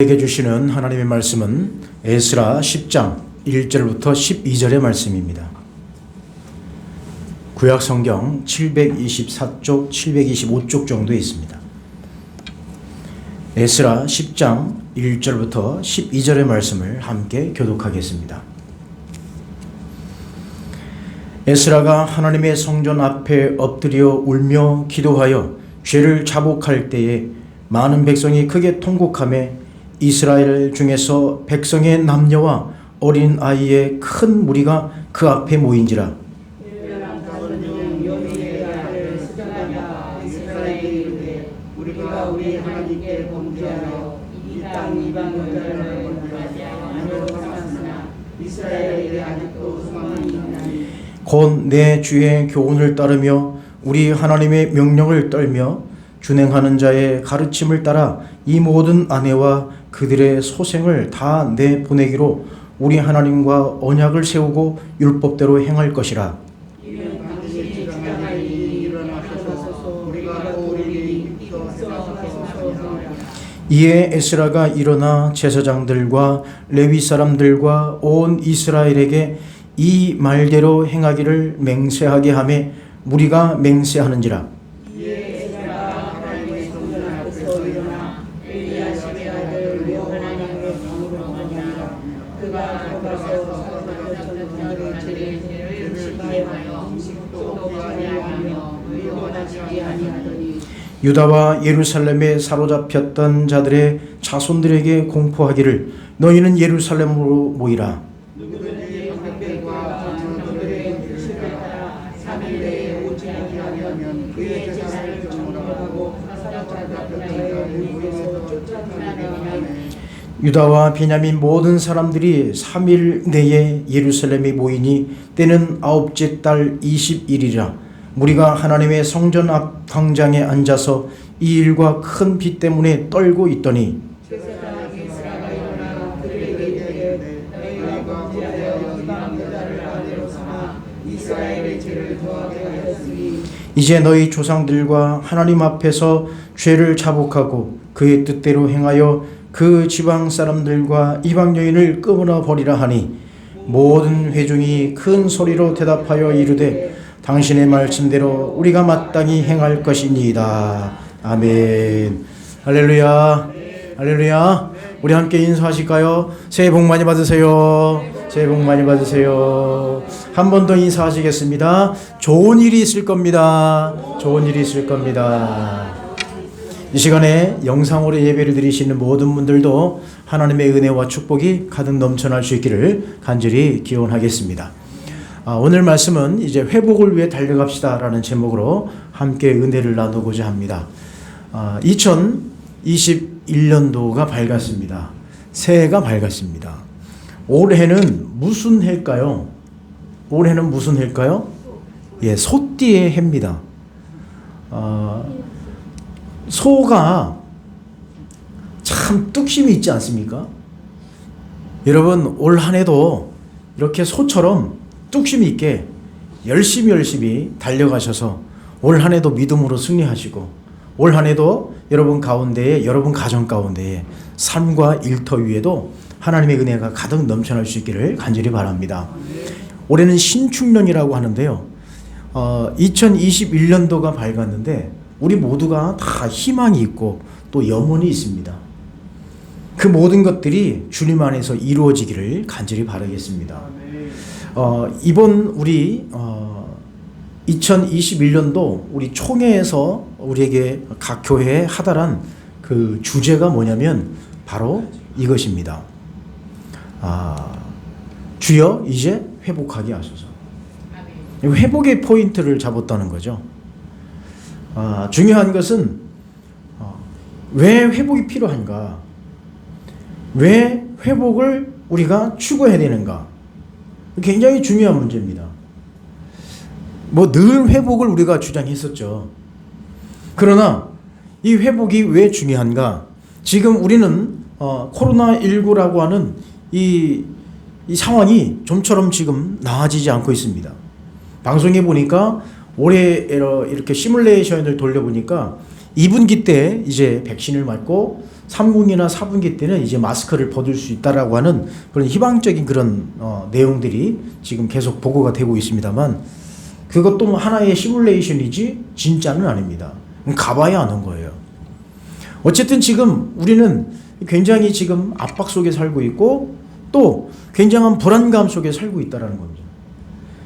우리에게 주시는 하나님의 말씀은 에스라 10장 1절부터 12절의 말씀입니다. 구약 성경 724쪽, 725쪽 정도에 있습니다. 에스라 10장 1절부터 12절의 말씀을 함께 교독하겠습니다. 에스라가 하나님의 성전 앞에 엎드려 울며 기도하여 죄를 자복할 때에 많은 백성이 크게 통곡하며 이스라엘 중에서 백성의 남녀와 어린 아이의 큰 무리가 그 앞에 모인지라. 우리가 우리 하나님께 범죄하여 이 땅 이방 여자를 범죄하지 아니하였으나 이스라엘에게 아직도 소망이 있나니 곧 내 주의 교훈을 따르며 우리 하나님의 명령을 떨며 준행하는 자의 가르침을 따라 이 모든 아내와 그들의 소생을 다 내보내기로 우리 하나님과 언약을 세우고 율법대로 행할 것이라. 이는 당신이 주장하니 일어나셔서 우리가 우리 입성하소서. 이에 에스라가 일어나 제사장들과 레위 사람들과 온 이스라엘에게 이 말대로 행하기를 맹세하게 하며 무리가 맹세하는지라. 유다와 예루살렘에 사로잡혔던 자들의 자손들에게 공포하기를 너희는 예루살렘으로 모이라. 유다와 베냐민 모든 사람들이 3일 내에 예루살렘에 모이니 때는 아홉째 달 20일이라. 무리가 하나님의 성전 앞 광장에 앉아서 이 일과 큰 비 때문에 떨고 있더니 이제 너희 조상들과 하나님 앞에서 죄를 자복하고 그의 뜻대로 행하여 그 지방 사람들과 이방 여인을 끊어 버리라 하니 모든 회중이 큰 소리로 대답하여 이르되 당신의 말씀대로 우리가 마땅히 행할 것이니이다. 아멘. 할렐루야. 할렐루야. 우리 함께 인사하실까요? 새해 복 많이 받으세요. 새해 복 많이 받으세요. 한 번 더 인사하시겠습니다. 좋은 일이 있을 겁니다. 좋은 일이 있을 겁니다. 이 시간에 영상으로 예배를 드리시는 모든 분들도 하나님의 은혜와 축복이 가득 넘쳐날 수 있기를 간절히 기원하겠습니다. 오늘 말씀은 이제 회복을 위해 달려갑시다 라는 제목으로 함께 은혜를 나누고자 합니다. 2021년도가 밝았습니다. 새해가 밝았습니다. 올해는 무슨 해일까요? 올해는 무슨 해일까요? 예, 소띠의 해입니다. 소가 참 뚝심이 있지 않습니까? 여러분 올 한 해도 이렇게 소처럼 뚝심 있게 열심히 달려가셔서 올 한 해도 믿음으로 승리하시고 올 한 해도 여러분 가운데에 여러분 가정 가운데에 삶과 일터 위에도 하나님의 은혜가 가득 넘쳐날 수 있기를 간절히 바랍니다. 올해는 신축년이라고 하는데요. 2021년도가 밝았는데 우리 모두가 다 희망이 있고 또 염원이 있습니다. 그 모든 것들이 주님 안에서 이루어지기를 간절히 바라겠습니다. 이번 우리 2021년도 우리 총회에서 우리에게 각 교회에 하달한 그 주제가 뭐냐면 바로 이것입니다. 주여 이제 회복하게 하소서. 회복의 포인트를 잡았다는 거죠. 중요한 것은 왜 회복이 필요한가? 왜 회복을 우리가 추구해야 되는가? 굉장히 중요한 문제입니다. 늘 회복을 우리가 주장했었죠. 그러나 이 회복이 왜 중요한가? 지금 우리는 코로나19라고 하는 이 상황이 좀처럼 지금 나아지지 않고 있습니다. 방송에 보니까 올해 이렇게 시뮬레이션을 돌려보니까 2분기 때 이제 백신을 맞고 3분기나 4분기 때는 이제 마스크를 벗을 수 있다라고 하는 그런 희망적인 그런 내용들이 지금 계속 보고가 되고 있습니다만, 그것도 하나의 시뮬레이션이지 진짜는 아닙니다. 가봐야 아는 거예요. 어쨌든 지금 우리는 굉장히 지금 압박 속에 살고 있고 또 굉장한 불안감 속에 살고 있다는 겁니다.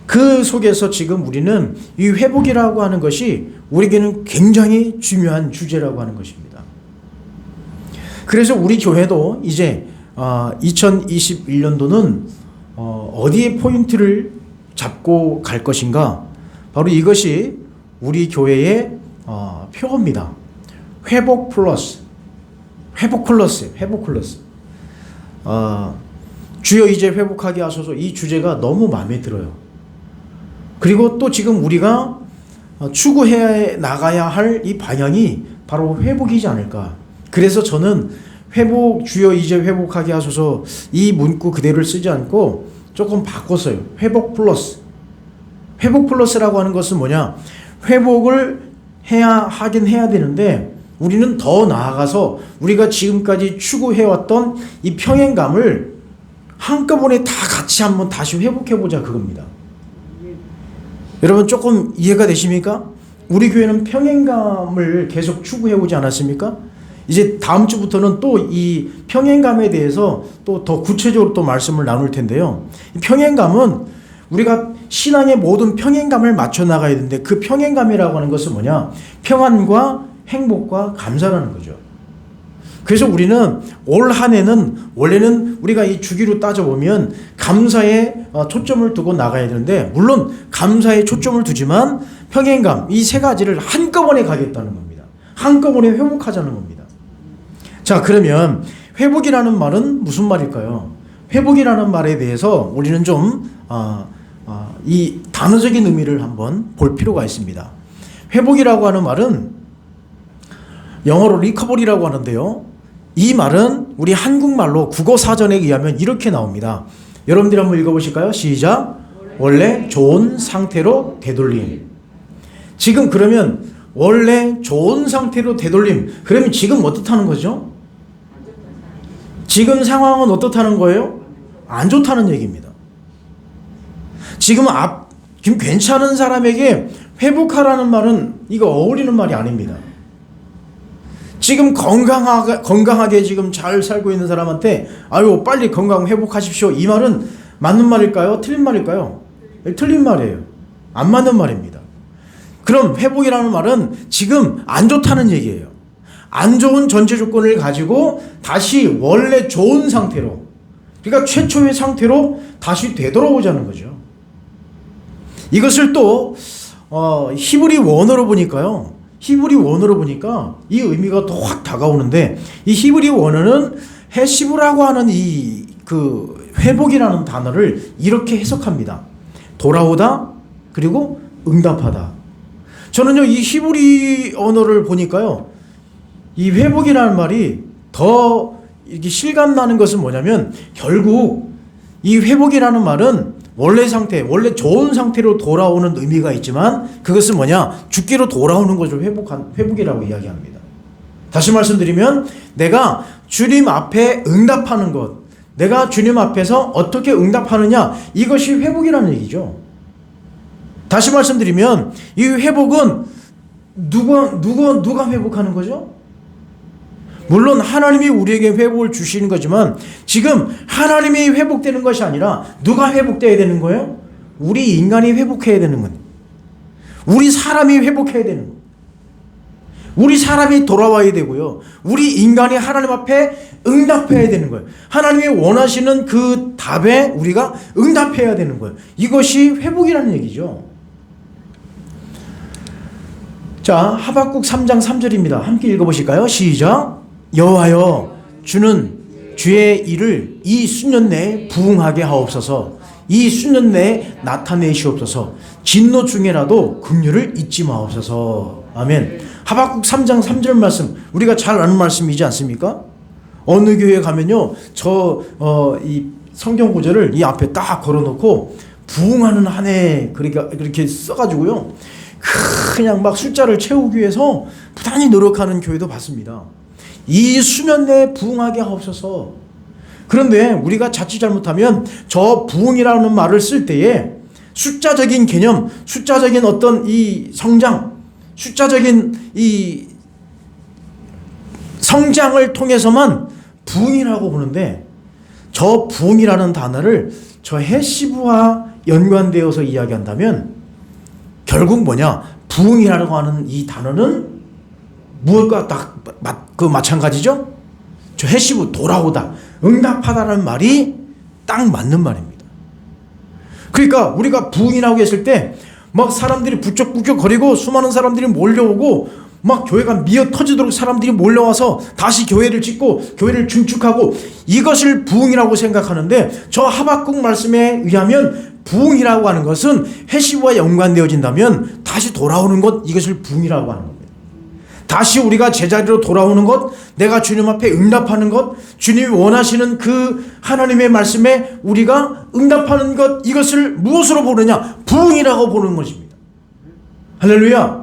그 속에서 지금 우리는 이 회복이라고 하는 것이 우리에게는 굉장히 중요한 주제라고 하는 것입니다. 그래서 우리 교회도 이제 2021년도는 어디에 포인트를 잡고 갈 것인가, 바로 이것이 우리 교회의 표어입니다. 회복 플러스. 주여 이제 회복하게 하소서, 이 주제가 너무 마음에 들어요. 그리고 또 지금 우리가 추구해 나가야 할 이 방향이 바로 회복이지 않을까. 그래서 저는 주여 이제 회복하게 하소서, 이 문구 그대로를 쓰지 않고 조금 바꿨어요. 회복 플러스라고 하는 것은 뭐냐, 회복을 하긴 해야 되는데 우리는 더 나아가서 우리가 지금까지 추구해왔던 이 평행감을 한꺼번에 다 같이 한번 다시 회복해보자, 그겁니다. 여러분 조금 이해가 되십니까? 우리 교회는 평행감을 계속 추구해오지 않았습니까? 이제 다음 주부터는 또 이 평행감에 대해서 또 더 구체적으로 또 말씀을 나눌 텐데요. 이 평행감은 우리가 신앙의 모든 평행감을 맞춰 나가야 되는데, 그 평행감이라고 하는 것은 뭐냐? 평안과 행복과 감사라는 거죠. 그래서 우리는 올 한 해는 원래는 우리가 이 주기로 따져보면 감사에 초점을 두고 나가야 되는데, 물론 감사에 초점을 두지만 평행감, 이 세 가지를 한꺼번에 가겠다는 겁니다. 한꺼번에 회복하자는 겁니다. 자, 그러면 회복이라는 말은 무슨 말일까요? 회복이라는 말에 대해서 우리는 좀 이 단어적인 의미를 한번 볼 필요가 있습니다. 회복이라고 하는 말은 영어로 리커버리라고 하는데요, 이 말은 우리 한국말로 국어사전에 의하면 이렇게 나옵니다. 여러분들이 한번 읽어보실까요? 시작. 원래 좋은 상태로 되돌림. 지금 그러면 원래 좋은 상태로 되돌림, 그러면 지금 어떻다는 거죠? 지금 상황은 어떻다는 거예요? 안 좋다는 얘기입니다. 지금 괜찮은 사람에게 회복하라는 말은 이거 어울리는 말이 아닙니다. 지금 건강하게 지금 잘 살고 있는 사람한테 아유 빨리 건강 회복하십시오, 이 말은 맞는 말일까요? 틀린 말일까요? 틀린 말이에요. 안 맞는 말입니다. 그럼 회복이라는 말은 지금 안 좋다는 얘기예요. 안 좋은 전제 조건을 가지고 다시 원래 좋은 상태로, 그러니까 최초의 상태로 다시 되돌아오자는 거죠. 이것을 또 히브리 원어로 보니까 이 의미가 더 확 다가오는데, 이 히브리 원어는 헤시브라고 하는 이 회복이라는 단어를 이렇게 해석합니다. 돌아오다, 그리고 응답하다. 저는요, 이 히브리 언어를 보니까요, 이 회복이라는 말이 더 이렇게 실감나는 것은 뭐냐면, 결국 이 회복이라는 말은 원래 상태, 원래 좋은 상태로 돌아오는 의미가 있지만, 그것은 뭐냐? 죽기로 돌아오는 것을 회복이라고 이야기합니다. 다시 말씀드리면, 내가 주님 앞에 응답하는 것, 내가 주님 앞에서 어떻게 응답하느냐, 이것이 회복이라는 얘기죠. 다시 말씀드리면, 이 회복은 누가 회복하는 거죠? 물론 하나님이 우리에게 회복을 주시는 거지만, 지금 하나님이 회복되는 것이 아니라 누가 회복되어야 되는 거예요? 우리 인간이 회복해야 되는 거예요. 우리 사람이 회복해야 되는 거예요. 우리 사람이 돌아와야 되고요, 우리 인간이 하나님 앞에 응답해야 되는 거예요. 하나님이 원하시는 그 답에 우리가 응답해야 되는 거예요. 이것이 회복이라는 얘기죠. 자, 하박국 3장 3절입니다. 함께 읽어보실까요? 시작. 여호와여, 주는 주의 일을 이 수년 내에 부응하게 하옵소서. 이 수년 내에 나타내시옵소서. 진노 중에라도 긍휼을 잊지 마옵소서. 아멘. 하박국 3장 3절 말씀, 우리가 잘 아는 말씀이지 않습니까? 어느 교회 가면요, 이 성경 구절을 이 앞에 딱 걸어놓고 부응하는 한 해 그렇게 써가지고요, 그냥 막 숫자를 채우기 위해서 부단히 노력하는 교회도 봤습니다. 이 수면 내에 부응하게 하옵소서. 그런데 우리가 자칫 잘못하면 저 부응이라는 말을 쓸 때에 숫자적인 개념, 숫자적인 어떤 이 성장, 숫자적인 이 성장을 통해서만 부응이라고 보는데, 저 부응이라는 단어를 저 해시브와 연관되어서 이야기한다면 결국 뭐냐? 부응이라고 하는 이 단어는 무엇과 딱 마찬가지죠? 저 해시브, 돌아오다, 응답하다라는 말이 딱 맞는 말입니다. 그러니까 우리가 부응이라고 했을 때 막 사람들이 부쩍부쩍 거리고 수많은 사람들이 몰려오고 막 교회가 미어 터지도록 사람들이 몰려와서 다시 교회를 짓고 교회를 증축하고, 이것을 부응이라고 생각하는데, 저 하박국 말씀에 의하면 부응이라고 하는 것은 해시브와 연관되어진다면 다시 돌아오는 것, 이것을 부응이라고 하는 겁니다. 다시 우리가 제자리로 돌아오는 것, 내가 주님 앞에 응답하는 것, 주님이 원하시는 그 하나님의 말씀에 우리가 응답하는 것, 이것을 무엇으로 보느냐? 부응이라고 보는 것입니다. 할렐루야.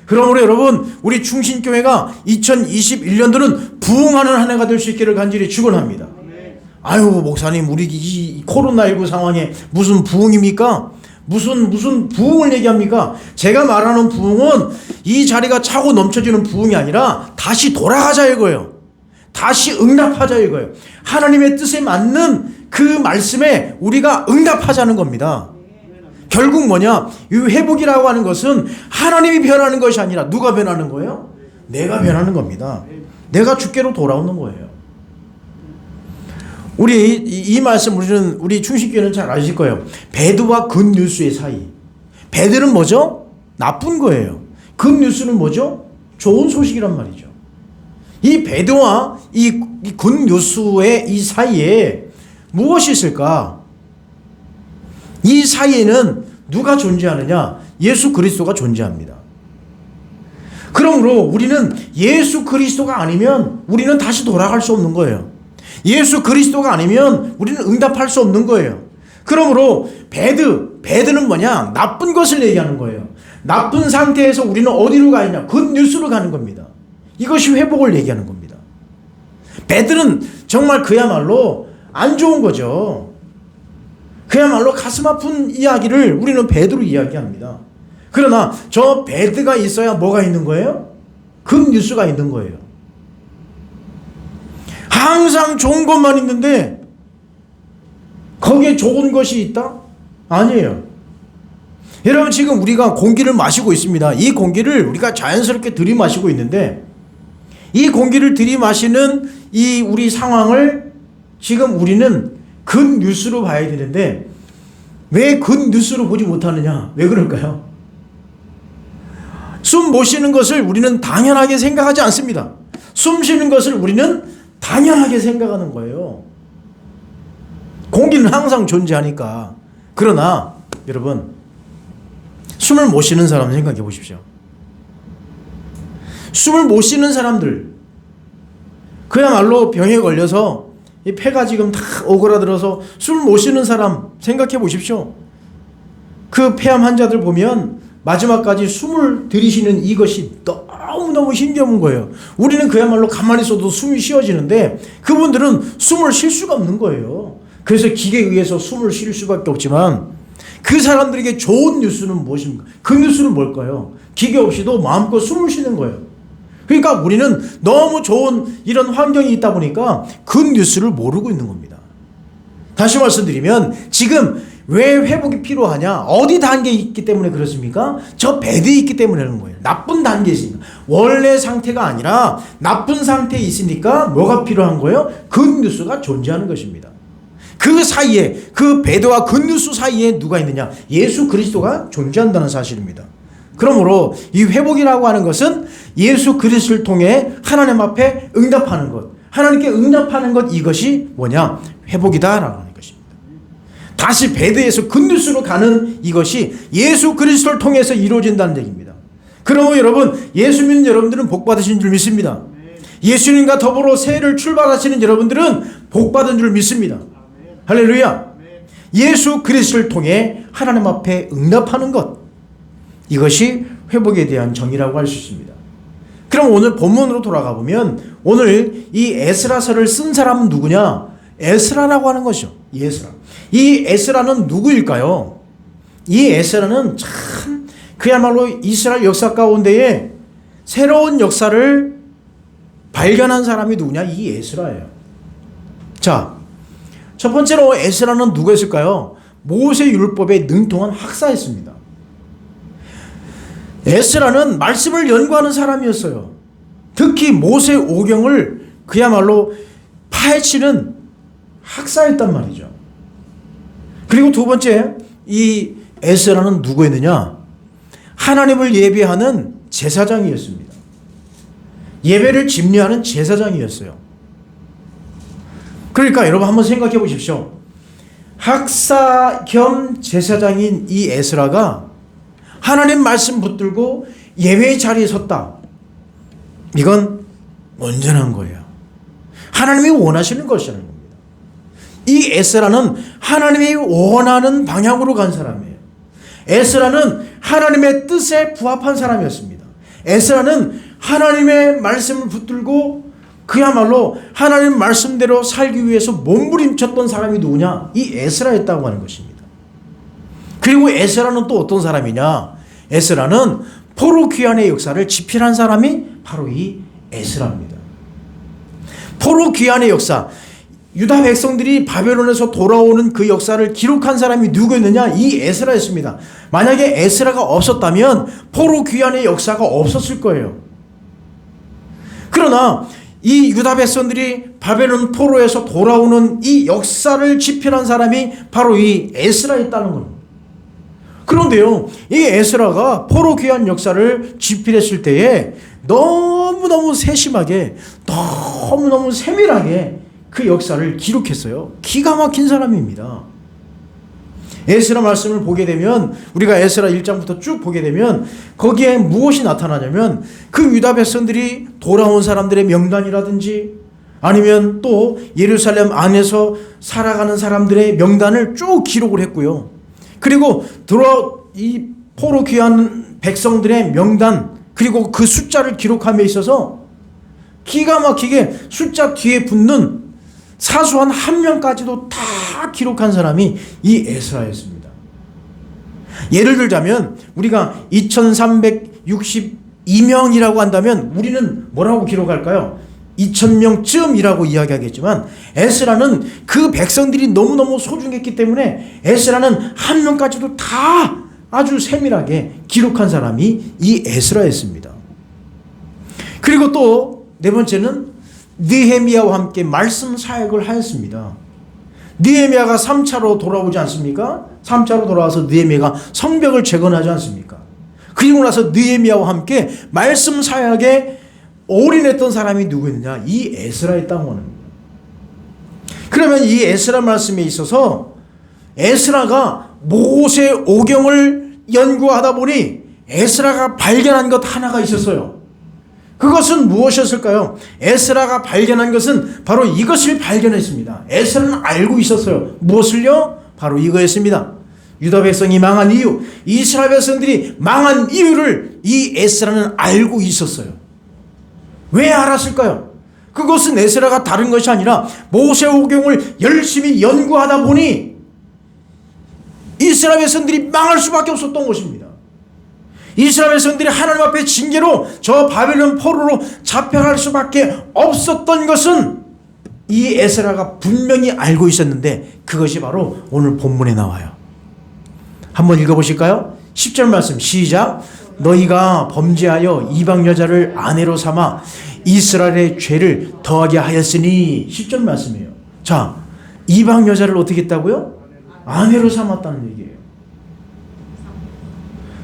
그러므로 여러분, 우리 충신교회가 2021년도는 부응하는 한 해가 될 수 있기를 간절히 축원합니다. 아유, 목사님, 우리 이 코로나19 상황에 무슨 부응입니까? 무슨 부응을 얘기합니까? 제가 말하는 부응은 이 자리가 차고 넘쳐지는 부응이 아니라 다시 돌아가자 이거예요. 다시 응답하자 이거예요. 하나님의 뜻에 맞는 그 말씀에 우리가 응답하자는 겁니다. 결국 뭐냐? 이 회복이라고 하는 것은 하나님이 변하는 것이 아니라 누가 변하는 거예요? 내가 변하는 겁니다. 내가 주께로 돌아오는 거예요. 우리 이 말씀 우리 충신교회는 잘 아실 거예요. 배드와 굿뉴스의 사이. 배드는 뭐죠? 나쁜 거예요. 굿뉴스는 뭐죠? 좋은 소식이란 말이죠. 이 배드와 이 굿뉴스의 이 사이에 무엇이 있을까? 이 사이에는 누가 존재하느냐? 예수 그리스도가 존재합니다. 그러므로 우리는 예수 그리스도가 아니면 우리는 다시 돌아갈 수 없는 거예요. 예수 그리스도가 아니면 우리는 응답할 수 없는 거예요. 그러므로 배드는 뭐냐? 나쁜 것을 얘기하는 거예요. 나쁜 상태에서 우리는 어디로 가느냐? 굿뉴스로 가는 겁니다. 이것이 회복을 얘기하는 겁니다. 배드는 정말 그야말로 안 좋은 거죠. 그야말로 가슴 아픈 이야기를 우리는 배드로 이야기합니다. 그러나 저 배드가 있어야 뭐가 있는 거예요? 굿뉴스가 있는 거예요. 항상 좋은 것만 있는데 거기에 좋은 것이 있다? 아니에요. 여러분, 지금 우리가 공기를 마시고 있습니다. 이 공기를 우리가 자연스럽게 들이마시고 있는데, 이 공기를 들이마시는 이 우리 상황을 지금 우리는 굿뉴스로 봐야 되는데 왜 굿뉴스로 보지 못하느냐? 왜 그럴까요? 숨 못 쉬는 것을 우리는 당연하게 생각하지 않습니다. 숨 쉬는 것을 우리는 당연하게 생각하는 거예요. 공기는 항상 존재하니까. 그러나 여러분, 숨을 못 쉬는 사람 생각해 보십시오. 숨을 못 쉬는 사람들, 그야말로 병에 걸려서 이 폐가 지금 다 오그라들어서 숨을 못 쉬는 사람 생각해 보십시오. 그 폐암 환자들 보면 마지막까지 숨을 들이쉬는 이것이 너무너무 힘겨운 거예요. 우리는 그야말로 가만히 있어도 숨이 쉬어지는데 그분들은 숨을 쉴 수가 없는 거예요. 그래서 기계에 의해서 숨을 쉴 수밖에 없지만, 그 사람들에게 좋은 뉴스는 무엇입니까? 그 뉴스는 뭘까요? 기계 없이도 마음껏 숨을 쉬는 거예요. 그러니까 우리는 너무 좋은 이런 환경이 있다 보니까 그 뉴스를 모르고 있는 겁니다. 다시 말씀드리면 지금 왜 회복이 필요하냐? 어디 단계에 있기 때문에 그렇습니까? 저 배드에 있기 때문에 그런 거예요. 나쁜 단계에 있으니까. 원래 상태가 아니라 나쁜 상태에 있으니까 뭐가 필요한 거예요? 굿뉴스가 존재하는 것입니다. 그 사이에, 그 배드와 굿뉴스 사이에 누가 있느냐? 예수 그리스도가 존재한다는 사실입니다. 그러므로 이 회복이라고 하는 것은 예수 그리스도를 통해 하나님 앞에 응답하는 것, 하나님께 응답하는 것, 이것이 뭐냐? 회복이다라고 하는 것입니다. 다시 배드에서 굿뉴스로 가는 이것이 예수 그리스도를 통해서 이루어진다는 얘기입니다. 그러므로 여러분, 예수 믿는 여러분들은 복받으신 줄 믿습니다. 예수님과 더불어 새해를 출발하시는 여러분들은 복받은 줄 믿습니다. 할렐루야. 예수 그리스도를 통해 하나님 앞에 응답하는 것, 이것이 회복에 대한 정의라고 할 수 있습니다. 그럼 그럼 오늘 본문으로 돌아가 보면 오늘 이 에스라서를 쓴 사람은 누구냐? 에스라라고 하는 것이죠. 이 에스라. 이 에스라는 누구일까요? 이 에스라는 참 그야말로 이스라엘 역사 가운데에 새로운 역사를 발견한 사람이 누구냐? 이 에스라예요. 자, 첫 번째로 에스라는 누구였을까요? 모세 율법에 능통한 학사였습니다. 에스라는 말씀을 연구하는 사람이었어요. 특히 모세 오경을 그야말로 파헤치는 학사였단 말이죠. 그리고 두 번째, 이 에스라는 누구였느냐? 하나님을 예배하는 제사장이었습니다. 예배를 집례하는 제사장이었어요. 그러니까 여러분 한번 생각해 보십시오. 학사 겸 제사장인 이 에스라가 하나님 말씀 붙들고 예배의 자리에 섰다. 이건 온전한 거예요. 하나님이 원하시는 것이라는 겁니다. 이 에스라는 하나님이 원하는 방향으로 간 사람이에요. 에스라는 하나님의 뜻에 부합한 사람이었습니다. 에스라는 하나님의 말씀을 붙들고 그야말로 하나님 말씀대로 살기 위해서 몸부림쳤던 사람이 누구냐? 이 에스라였다고 하는 것입니다. 그리고 에스라는 또 어떤 사람이냐? 에스라는 포로 귀환의 역사를 집필한 사람이 바로 이 에스라입니다. 포로 귀환의 역사, 유다 백성들이 바벨론에서 돌아오는 그 역사를 기록한 사람이 누구였느냐? 이 에스라였습니다. 만약에 에스라가 없었다면 포로 귀환의 역사가 없었을 거예요. 그러나 이 유다 백성들이 바벨론 포로에서 돌아오는 이 역사를 집필한 사람이 바로 이 에스라였다는 겁니다. 그런데요, 이 에스라가 포로 귀환 역사를 집필했을 때에 너무너무 세심하게, 너무너무 세밀하게 그 역사를 기록했어요. 기가 막힌 사람입니다. 에스라 말씀을 보게 되면, 우리가 에스라 1장부터 쭉 보게 되면 거기에 무엇이 나타나냐면 그 유다 백성들이 돌아온 사람들의 명단이라든지 아니면 또 예루살렘 안에서 살아가는 사람들의 명단을 쭉 기록을 했고요. 그리고 이 포로 귀한 백성들의 명단, 그리고 그 숫자를 기록함에 있어서 기가 막히게 숫자 뒤에 붙는 사소한 한 명까지도 다 기록한 사람이 이 에스라였습니다. 예를 들자면 우리가 2362명이라고 한다면 우리는 뭐라고 기록할까요? 2000명쯤이라고 이야기하겠지만 에스라는 그 백성들이 너무너무 소중했기 때문에 에스라는 한 명까지도 다 아주 세밀하게 기록한 사람이 이 에스라였습니다. 그리고 또 네 번째는 느헤미야와 함께 말씀 사역을 하였습니다. 느헤미야가 3차로 돌아오지 않습니까? 3차로 돌아와서 느헤미야가 성벽을 재건하지 않습니까? 그리고 나서 느헤미야와 함께 말씀 사역에 올인했던 사람이 누구였느냐? 이 에스라였다고 하는 겁니다. 그러면 이 에스라 말씀에 있어서 에스라가 모세 오경을 연구하다 보니 에스라가 발견한 것 하나가 있었어요. 그것은 무엇이었을까요? 에스라가 발견한 것은 바로 이것을 발견했습니다. 에스라는 알고 있었어요. 무엇을요? 바로 이거였습니다. 유다 백성이 망한 이유, 이스라엘 백성들이 망한 이유를 이 에스라는 알고 있었어요. 왜 알았을까요? 그것은 에스라가 다른 것이 아니라 모세오경을 열심히 연구하다 보니 이스라엘 백성들이 망할 수밖에 없었던 것입니다. 이스라엘 백성들이 하나님 앞에 징계로 저 바벨론 포로로 잡혀갈 수밖에 없었던 것은 이 에스라가 분명히 알고 있었는데 그것이 바로 오늘 본문에 나와요. 한번 읽어보실까요? 10절 말씀 시작. 너희가 범죄하여 이방 여자를 아내로 삼아 이스라엘의 죄를 더하게 하였으니 10절 말씀이에요. 자, 이방 여자를 어떻게 했다고요? 아내로 삼았다는 얘기예요.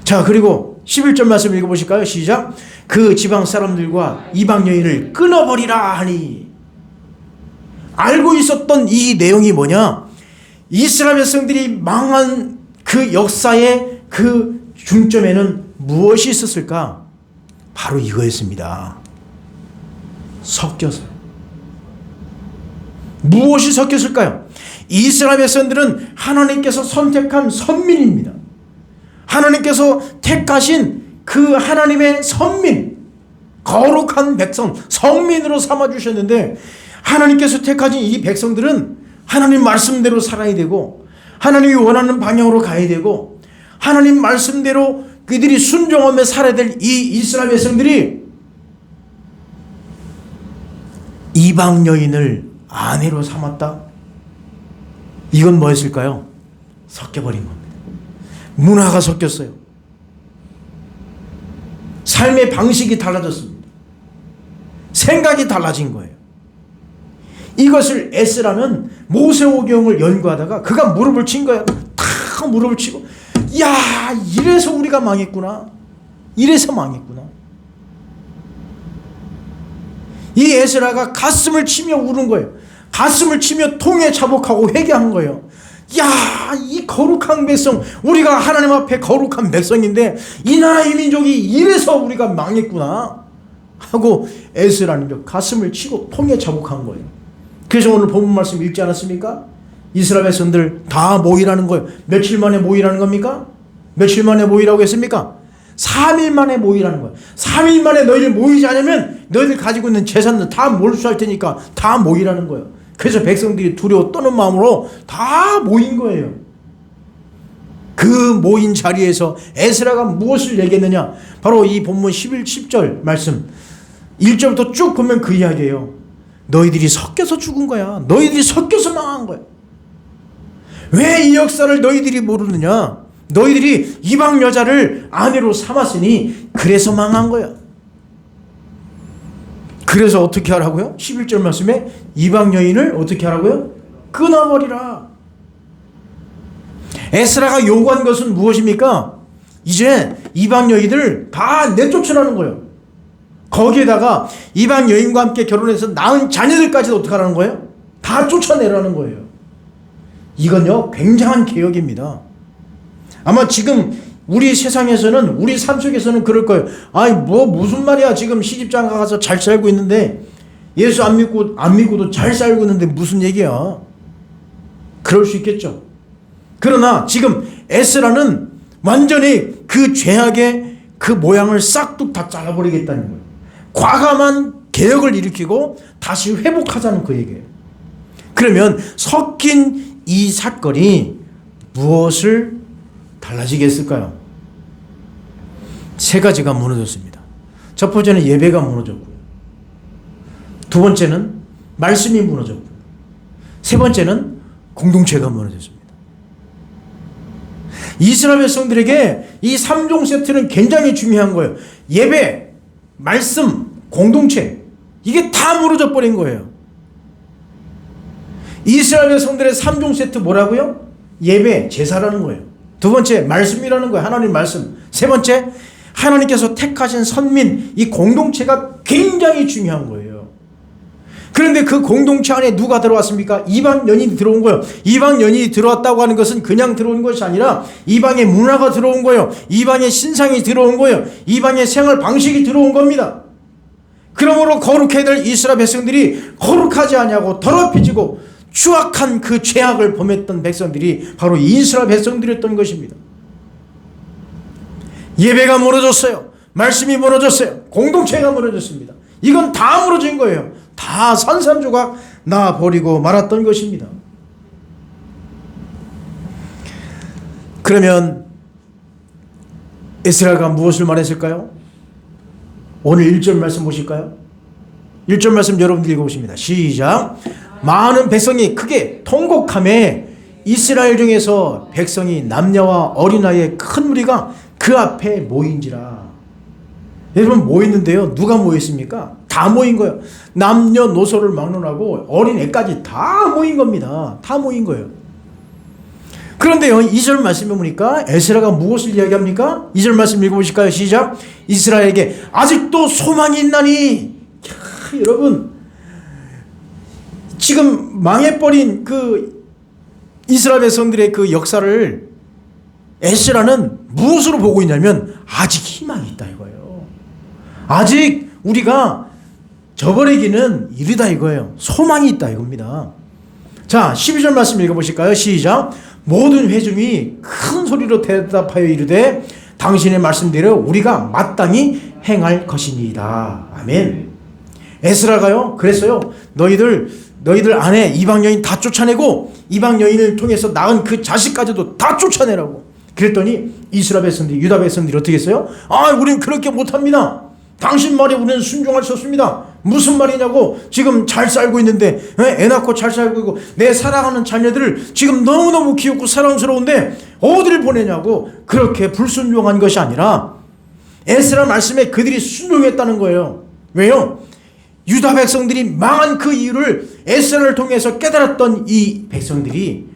자, 그리고 11절 말씀 읽어보실까요? 시작. 그 지방 사람들과 이방 여인을 끊어버리라 하니. 알고 있었던 이 내용이 뭐냐? 이스라엘 백성들이 망한 그 역사의 그 중점에는 무엇이 있었을까? 바로 이거였습니다. 섞여서요. 무엇이 섞였을까요? 이스라엘 백성들은 하나님께서 선택한 선민입니다. 하나님께서 택하신 그 하나님의 선민, 거룩한 백성, 성민으로 삼아주셨는데 하나님께서 택하신 이 백성들은 하나님 말씀대로 살아야 되고 하나님이 원하는 방향으로 가야 되고 하나님 말씀대로 그들이 순종하며 살아야 될 이 이스라엘 백성들이 이방 여인을 아내로 삼았다? 이건 뭐였을까요? 섞여버린 겁니다. 문화가 섞였어요. 삶의 방식이 달라졌습니다. 생각이 달라진 거예요. 이것을 에스라는 모세오경을 연구하다가 그가 무릎을 친 거예요. 다 무릎을 치고 야, 이래서 우리가 망했구나. 이래서 망했구나. 이 에스라가 가슴을 치며 우는 거예요. 가슴을 치며 통에 자복하고 회개한 거예요. 야, 이 거룩한 백성, 우리가 하나님 앞에 거룩한 백성인데 이 나라 이 민족이 이래서 우리가 망했구나 하고 에스라는 가슴을 치고 통에 자복한 거예요. 그래서 오늘 본문 말씀 읽지 않았습니까? 이스라엘 백성들 다 모이라는 거예요. 며칠 만에 모이라는 겁니까? 며칠 만에 모이라고 했습니까? 3일 만에 모이라는 거예요. 3일 만에 너희들 모이지 않으면 너희들 가지고 있는 재산들 다 몰수할 테니까 다 모이라는 거예요. 그래서 백성들이 두려워 떠는 마음으로 다 모인 거예요. 그 모인 자리에서 에스라가 무엇을 얘기했느냐? 바로 이 본문 10절 말씀 1절부터 쭉 보면 그 이야기예요. 너희들이 섞여서 죽은 거야. 너희들이 섞여서 망한 거야. 왜 이 역사를 너희들이 모르느냐? 너희들이 이방 여자를 아내로 삼았으니 그래서 망한 거야. 그래서 어떻게 하라고요? 11절 말씀에 이방 여인을 어떻게 하라고요? 끊어버리라. 에스라가 요구한 것은 무엇입니까? 이제 이방 여인을 다 내쫓으라는 거예요. 거기에다가 이방 여인과 함께 결혼해서 낳은 자녀들까지도 어떻게 하라는 거예요? 다 쫓아내라는 거예요. 이건요 굉장한 개혁입니다. 아마 지금 우리 세상에서는 우리 삶 속에서는 그럴 거예요. 아이 뭐 무슨 말이야, 지금 시집장가 가서 잘 살고 있는데 예수 안 믿고도 잘 살고 있는데 무슨 얘기야. 그럴 수 있겠죠. 그러나 지금 에스라는 완전히 그 죄악의 그 모양을 싹둑 다 잘라버리겠다는 거예요. 과감한 개혁을 일으키고 다시 회복하자는 그 얘기예요. 그러면 섞인 이 사건이 무엇을 달라지게 했을까요? 세 가지가 무너졌습니다. 첫 번째는 예배가 무너졌고요. 두 번째는 말씀이 무너졌고요. 세 번째는 공동체가 무너졌습니다. 이스라엘 백성들에게 이 3종 세트는 굉장히 중요한 거예요. 예배, 말씀, 공동체, 이게 다 무너져 버린 거예요. 이스라엘 백성들의 3종 세트 뭐라고요? 예배, 제사라는 거예요. 두 번째, 말씀이라는 거예요. 하나님 말씀. 세 번째, 하나님께서 택하신 선민, 이 공동체가 굉장히 중요한 거예요. 그런데 그 공동체 안에 누가 들어왔습니까? 이방 연인이 들어온 거예요. 이방 연인이 들어왔다고 하는 것은 그냥 들어온 것이 아니라 이방의 문화가 들어온 거예요. 이방의 신상이 들어온 거예요. 이방의 생활 방식이 들어온 겁니다. 그러므로 거룩해야 될 이스라엘 백성들이 거룩하지 않냐고 더럽혀지고 추악한 그 죄악을 범했던 백성들이 바로 이스라엘 백성들이었던 것입니다. 예배가 무너졌어요. 말씀이 무너졌어요. 공동체가 무너졌습니다. 이건 다 무너진 거예요. 다 산산조각 나버리고 말았던 것입니다. 그러면 에스라가 무엇을 말했을까요? 오늘 1절 말씀 보실까요? 1절 말씀 여러분들 읽어보십니다. 시작. 많은 백성이 크게 통곡하며 이스라엘 중에서 백성이 남녀와 어린아이의 큰 무리가 그 앞에 모인지라. 여러분 모였는데요, 누가 모였습니까? 다 모인 거예요. 남녀노소를 막론하고 어린애까지 다 모인 겁니다. 다 모인 거예요. 그런데요, 2절 말씀에 보니까 에스라가 무엇을 이야기합니까? 2절 말씀 읽어보실까요? 시작. 이스라엘에게 아직도 소망이 있나니. 야, 여러분 지금 망해버린 그 이스라엘 백성들의 그 역사를 에스라는 무엇으로 보고 있냐면 아직 희망이 있다 이거예요. 아직 우리가 저버리기는 이르다 이거예요. 소망이 있다 이겁니다. 자, 12절 말씀 읽어보실까요? 시작. 모든 회중이 큰 소리로 대답하여 이르되 당신의 말씀대로 우리가 마땅히 행할 것이니이다. 아멘. 에스라가요 그랬어요. 너희들 안에 이방 여인 다 쫓아내고 이방 여인을 통해서 낳은 그 자식까지도 다 쫓아내라고. 그랬더니 이스라엘 백성들이, 유다 백성들이 어떻게 했어요? 우린 그렇게 못합니다. 당신 말에 우리는 순종할 수 없습니다. 무슨 말이냐고. 지금 잘 살고 있는데, 애 낳고 잘 살고 있고 내 사랑하는 자녀들을 지금 너무너무 귀엽고 사랑스러운데 어디를 보내냐고. 그렇게 불순종한 것이 아니라 에스라 말씀에 그들이 순종했다는 거예요. 왜요? 유다 백성들이 망한 그 이유를 에스라를 통해서 깨달았던 이 백성들이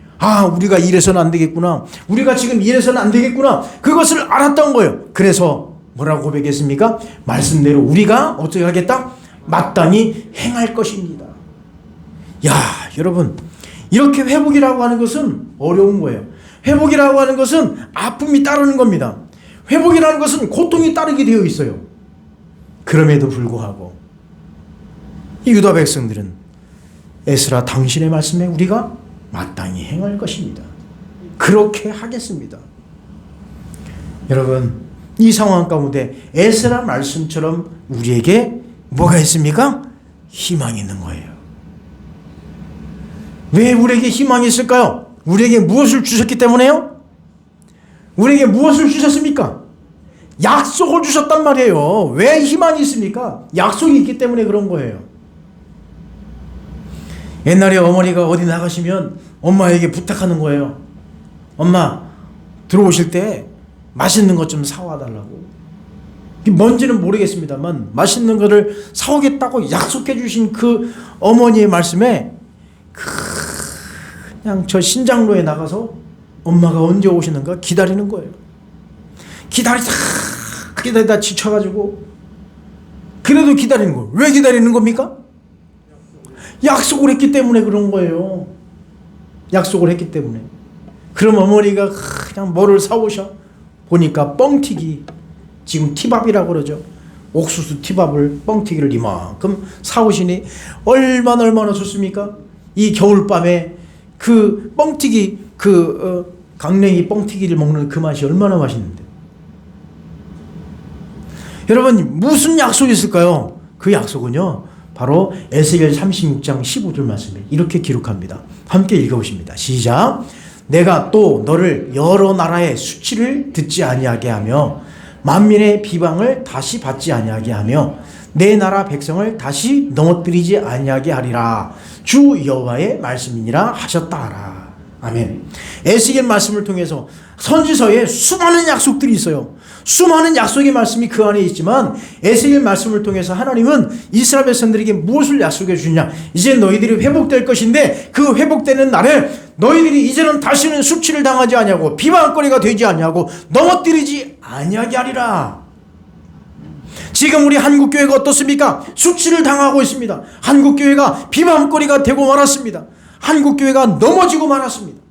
우리가 이래서는 안 되겠구나. 우리가 지금 이래서는 안 되겠구나. 그것을 알았던 거예요. 그래서 뭐라고 고백했습니까? 말씀대로 우리가 어떻게 하겠다? 마땅히 행할 것입니다. 야, 여러분, 이렇게 회복이라고 하는 것은 어려운 거예요. 회복이라고 하는 것은 아픔이 따르는 겁니다. 회복이라는 것은 고통이 따르게 되어 있어요. 그럼에도 불구하고 이 유다 백성들은 에스라 당신의 말씀에 우리가 마땅히 행할 것입니다. 그렇게 하겠습니다. 여러분, 이 상황 가운데 에스라 말씀처럼 우리에게 뭐가 있습니까? 희망이 있는 거예요. 왜 우리에게 희망이 있을까요? 우리에게 무엇을 주셨기 때문에요? 우리에게 무엇을 주셨습니까? 약속을 주셨단 말이에요. 왜 희망이 있습니까? 약속이 있기 때문에 그런 거예요. 옛날에 어머니가 어디 나가시면 엄마에게 부탁하는 거예요. 엄마, 들어오실 때 맛있는 것 좀 사와 달라고. 뭔지는 모르겠습니다만 맛있는 거를 사오겠다고 약속해 주신 그 어머니의 말씀에 그냥 저 신장로에 나가서 엄마가 언제 오시는가 기다리는 거예요. 기다리다 지쳐가지고 그래도 기다리는 거예요. 왜 기다리는 겁니까? 약속을 했기 때문에 그런 거예요. 약속을 했기 때문에. 그럼 어머니가 그냥 뭐를 사오셔? 보니까 뻥튀기, 지금 티밥이라고 그러죠. 옥수수 티밥을, 뻥튀기를 이만큼 사오시니 얼마나 좋습니까? 이 겨울밤에 그 뻥튀기, 강냉이 뻥튀기를 먹는 그 맛이 얼마나 맛있는데. 여러분, 무슨 약속이 있을까요? 그 약속은요, 바로 에스겔 36장 15절 말씀에 이렇게 기록합니다. 함께 읽어보십니다. 시작. 내가 또 너를 여러 나라의 수치를 듣지 아니하게 하며 만민의 비방을 다시 받지 아니하게 하며 내 나라 백성을 다시 넘어뜨리지 아니하게 하리라. 주 여호와의 말씀이니라 하셨다 하라. 아멘. 에스겔 말씀을 통해서 선지서에 수많은 약속들이 있어요. 수많은 약속의 말씀이 그 안에 있지만 에스겔 말씀을 통해서 하나님은 이스라엘 백성들에게 무엇을 약속해 주시냐? 이제 너희들이 회복될 것인데 그 회복되는 날에 너희들이 이제는 다시는 수치를 당하지 아니하고 비방거리가 되지 아니하고 넘어뜨리지 아니하게 하리라. 지금 우리 한국교회가 어떻습니까? 수치를 당하고 있습니다. 한국교회가 비방거리가 되고 말았습니다. 한국교회가 넘어지고 말았습니다.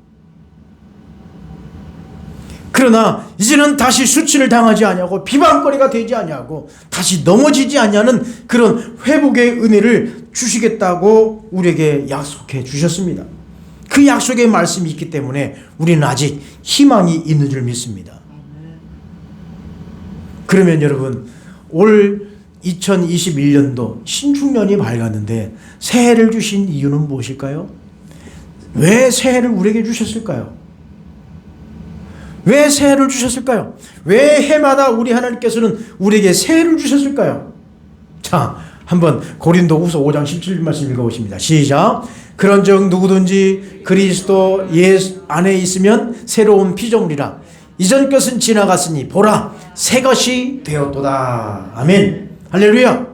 그러나 이제는 다시 수치를 당하지 아니하고 비방거리가 되지 아니하고 다시 넘어지지 아니하는 그런 회복의 은혜를 주시겠다고 우리에게 약속해 주셨습니다. 그 약속의 말씀이 있기 때문에 우리는 아직 희망이 있는 줄 믿습니다. 그러면 여러분, 올 2021년도 신축년이 밝았는데 새해를 주신 이유는 무엇일까요? 왜 새해를 우리에게 주셨을까요? 왜 새해를 주셨을까요? 왜 해마다 우리 하나님께서는 우리에게 새해를 주셨을까요? 자, 한번 고린도후서 5장 17절 말씀 읽어보십니다. 시작. 그런즉 누구든지 그리스도 예수 안에 있으면 새로운 피조물이라. 이전 것은 지나갔으니 보라 새 것이 되었도다. 아멘. 할렐루야.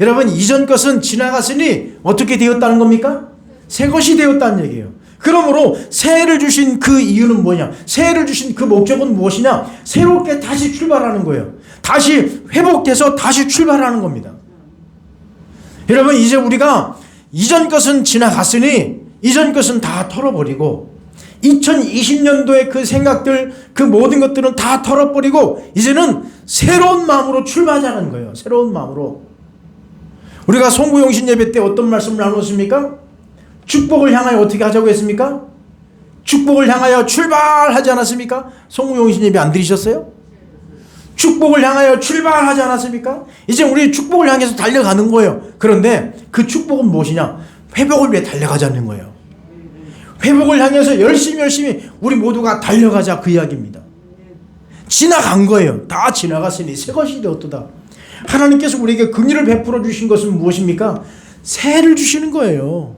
여러분, 이전 것은 지나갔으니 어떻게 되었다는 겁니까? 새 것이 되었다는 얘기예요. 그러므로 새해를 주신 그 이유는 뭐냐? 새해를 주신 그 목적은 무엇이냐? 새롭게 다시 출발하는 거예요. 다시 회복돼서 다시 출발하는 겁니다. 여러분, 이제 우리가 이전 것은 지나갔으니 이전 것은 다 털어버리고 2020년도의 그 생각들, 그 모든 것들은 다 털어버리고 이제는 새로운 마음으로 출발하자는 거예요. 새로운 마음으로. 우리가 송구영신 예배 때 어떤 말씀을 나눴습니까? 축복을 향하여 어떻게 하자고 했습니까? 축복을 향하여 출발하지 않았습니까? 송구영신 예배 안 들으셨어요? 축복을 향하여 출발하지 않았습니까? 이제 우리 축복을 향해서 달려가는 거예요. 그런데 그 축복은 무엇이냐? 회복을 위해 달려가자는 거예요. 회복을 향해서 열심히 우리 모두가 달려가자, 그 이야기입니다. 지나간 거예요. 다 지나갔으니 새 것이 되었도다. 하나님께서 우리에게 긍휼을 베풀어 주신 것은 무엇입니까? 새를 주시는 거예요.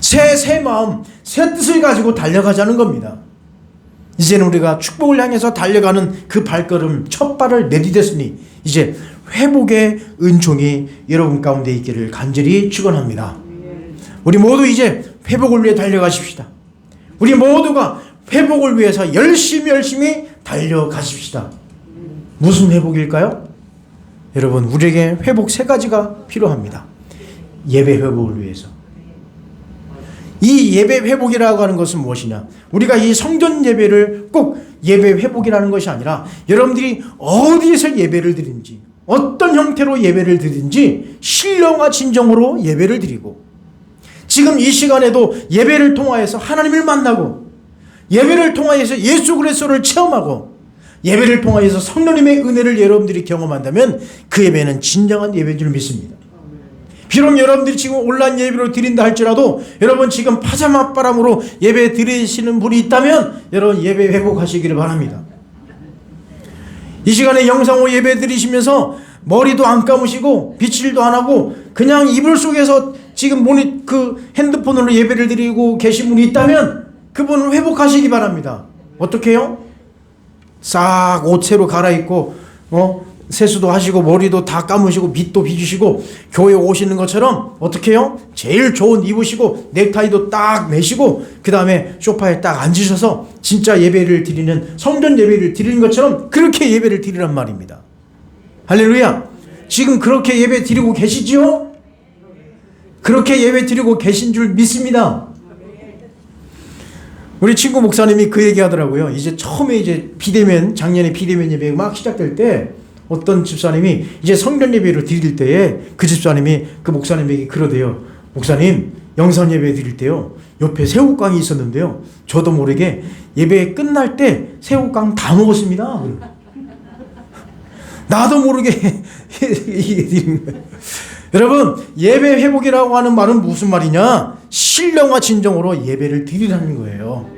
새 마음, 새 뜻을 가지고 달려가자는 겁니다. 이제는 우리가 축복을 향해서 달려가는 그 발걸음 첫 발을 내디뎠으니 이제 회복의 은총이 여러분 가운데 있기를 간절히 축원합니다. 우리 모두 이제 회복을 위해 달려가십시다. 우리 모두가 회복을 위해서 열심히 달려가십시다. 무슨 회복일까요? 여러분, 우리에게 회복 세 가지가 필요합니다. 예배 회복을 위해서. 이 예배 회복이라고 하는 것은 무엇이냐? 우리가 이 성전 예배를 꼭 예배 회복이라는 것이 아니라 여러분들이 어디에서 예배를 드리는지, 어떤 형태로 예배를 드리는지 신령과 진정으로 예배를 드리고, 지금 이 시간에도 예배를 통하여서 하나님을 만나고, 예배를 통하여서 예수 그리스도를 체험하고, 예배를 통하여서 성령님의 은혜를 여러분들이 경험한다면 그 예배는 진정한 예배인 줄 믿습니다. 비록 여러분들이 지금 온라인 예배로 드린다 할지라도 여러분 지금 파자마 바람으로 예배 드리시는 분이 있다면 여러분 예배 회복하시기를 바랍니다. 이 시간에 영상으로 예배 드리시면서 머리도 안 감으시고 빗질도 안 하고 그냥 이불 속에서 지금 핸드폰으로 예배를 드리고 계신 분이 있다면 그분을 회복하시기 바랍니다. 어떻게 해요? 싹 옷 새로 갈아입고 세수도 하시고 머리도 다 감으시고 빗도 빗으시고 교회 오시는 것처럼 어떻게 해요? 제일 좋은 입으시고 넥타이도 딱 매시고 그 다음에 소파에 딱 앉으셔서 진짜 예배를 드리는, 성전 예배를 드리는 것처럼 그렇게 예배를 드리란 말입니다. 할렐루야. 지금 그렇게 예배 드리고 계시지요? 그렇게 예배 드리고 계신 줄 믿습니다. 우리 친구 목사님이 그 얘기 하더라고요. 이제 처음에 작년에 비대면 예배 막 시작될 때 어떤 집사님이 이제 성전 예배를 드릴 때에 그 집사님이 그 목사님에게 그러대요. 목사님, 영상 예배 드릴 때요, 옆에 새우깡이 있었는데요, 저도 모르게 예배 끝날 때 새우깡 다 먹었습니다. 나도 모르게 이게 드린 거예요. 여러분, 예배 회복이라고 하는 말은 무슨 말이냐? 신령과 진정으로 예배를 드리라는 거예요.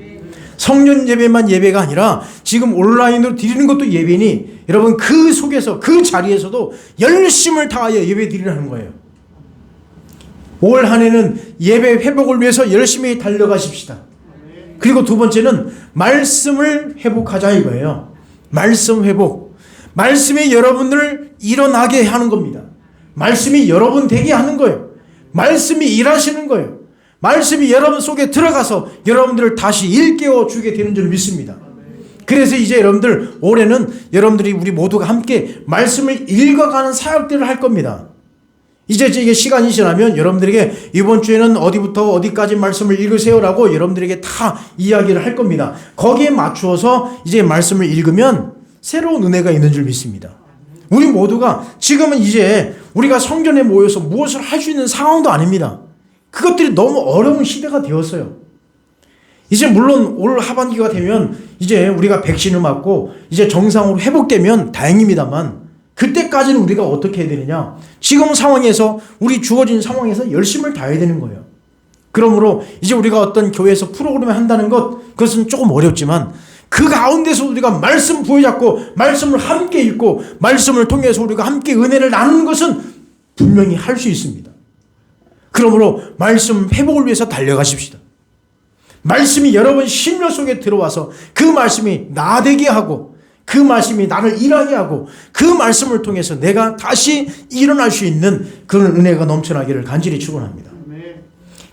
성전 예배만 예배가 아니라 지금 온라인으로 드리는 것도 예배니 여러분 그 속에서 그 자리에서도 열심을 다하여 예배 드리라는 거예요. 올 한 해는 예배 회복을 위해서 열심히 달려가십시다. 그리고 두 번째는 말씀을 회복하자 이거예요. 말씀 회복. 말씀이 여러분들을 일어나게 하는 겁니다. 말씀이 여러분 되게 하는 거예요. 말씀이 일하시는 거예요. 말씀이 여러분 속에 들어가서 여러분들을 다시 일깨워 주게 되는 줄 믿습니다. 그래서 이제 여러분들 올해는 여러분들이 우리 모두가 함께 말씀을 읽어가는 사역들을 할 겁니다. 이제 이게 시간이 지나면 여러분들에게 이번 주에는 어디부터 어디까지 말씀을 읽으세요라고 여러분들에게 다 이야기를 할 겁니다. 거기에 맞추어서 이제 말씀을 읽으면 새로운 은혜가 있는 줄 믿습니다. 우리 모두가 지금은 이제 우리가 성전에 모여서 무엇을 할 수 있는 상황도 아닙니다. 그것들이 너무 어려운 시대가 되었어요. 이제 물론 올 하반기가 되면 이제 우리가 백신을 맞고 이제 정상으로 회복되면 다행입니다만 그때까지는 우리가 어떻게 해야 되느냐? 지금 상황에서 우리 주어진 상황에서 열심을 다해야 되는 거예요. 그러므로 이제 우리가 어떤 교회에서 프로그램을 한다는 그것은 조금 어렵지만 그 가운데서 우리가 말씀 부여잡고 말씀을 함께 읽고 말씀을 통해서 우리가 함께 은혜를 나누는 것은 분명히 할 수 있습니다. 그러므로 말씀 회복을 위해서 달려가십시다. 말씀이 여러분 심령 속에 들어와서 그 말씀이 나되게 하고 그 말씀이 나를 일하게 하고 그 말씀을 통해서 내가 다시 일어날 수 있는 그런 은혜가 넘쳐나기를 간절히 축원합니다.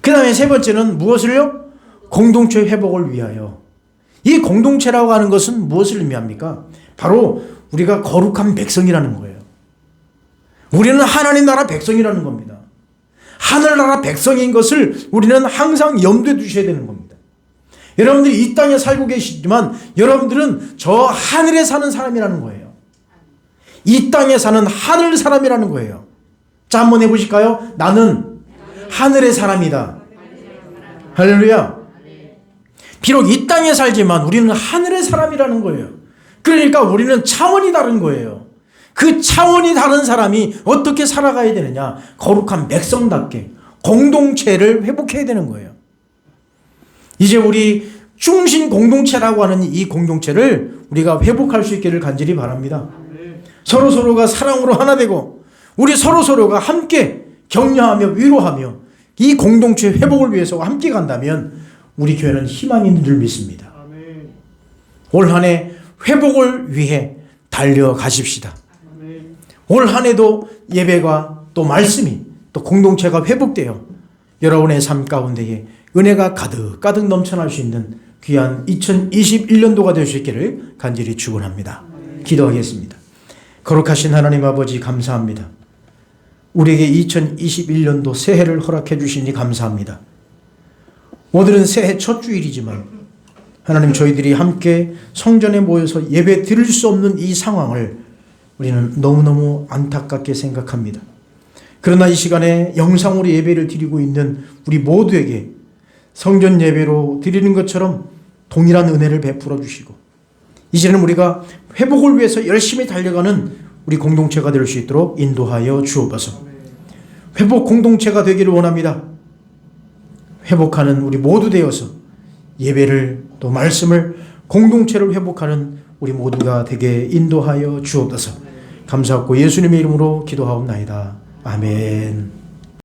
그 다음에 세 번째는 무엇을요? 공동체 회복을 위하여. 이 공동체라고 하는 것은 무엇을 의미합니까? 바로 우리가 거룩한 백성이라는 거예요. 우리는 하나님 나라 백성이라는 겁니다. 하늘나라 백성인 것을 우리는 항상 염두에 두셔야 되는 겁니다. 여러분들이 이 땅에 살고 계시지만 여러분들은 저 하늘에 사는 사람이라는 거예요. 이 땅에 사는 하늘 사람이라는 거예요. 자, 한번 해보실까요? 나는 하늘의 사람이다. 할렐루야. 비록 이 땅에 살지만 우리는 하늘의 사람이라는 거예요. 그러니까 우리는 차원이 다른 거예요. 그 차원이 다른 사람이 어떻게 살아가야 되느냐? 거룩한 백성답게 공동체를 회복해야 되는 거예요. 이제 우리 중심 공동체라고 하는 이 공동체를 우리가 회복할 수 있기를 간절히 바랍니다. 서로서로가 사랑으로 하나 되고 우리 서로서로가 함께 격려하며 위로하며 이 공동체 회복을 위해서 함께 간다면 우리 교회는 희망이 있는 줄 믿습니다. 올 한 해 회복을 위해 달려가십시다. 올 한 해도 예배가 또 말씀이 또 공동체가 회복되어 여러분의 삶 가운데에 은혜가 가득 넘쳐날 수 있는 귀한 2021년도가 될 수 있기를 간절히 축원합니다. 기도하겠습니다. 거룩하신 하나님 아버지 감사합니다. 우리에게 2021년도 새해를 허락해 주시니 감사합니다. 오늘은 새해 첫 주일이지만 하나님 저희들이 함께 성전에 모여서 예배 드릴 수 없는 이 상황을 우리는 너무너무 안타깝게 생각합니다. 그러나 이 시간에 영상으로 예배를 드리고 있는 우리 모두에게 성전 예배로 드리는 것처럼 동일한 은혜를 베풀어 주시고 이제는 우리가 회복을 위해서 열심히 달려가는 우리 공동체가 될 수 있도록 인도하여 주옵소서. 회복 공동체가 되기를 원합니다. 회복하는 우리 모두 되어서 예배를 또 말씀을 공동체를 회복하는 우리 모두가 되게 인도하여 주옵소서. 감사하고 예수님의 이름으로 기도하옵나이다. 아멘.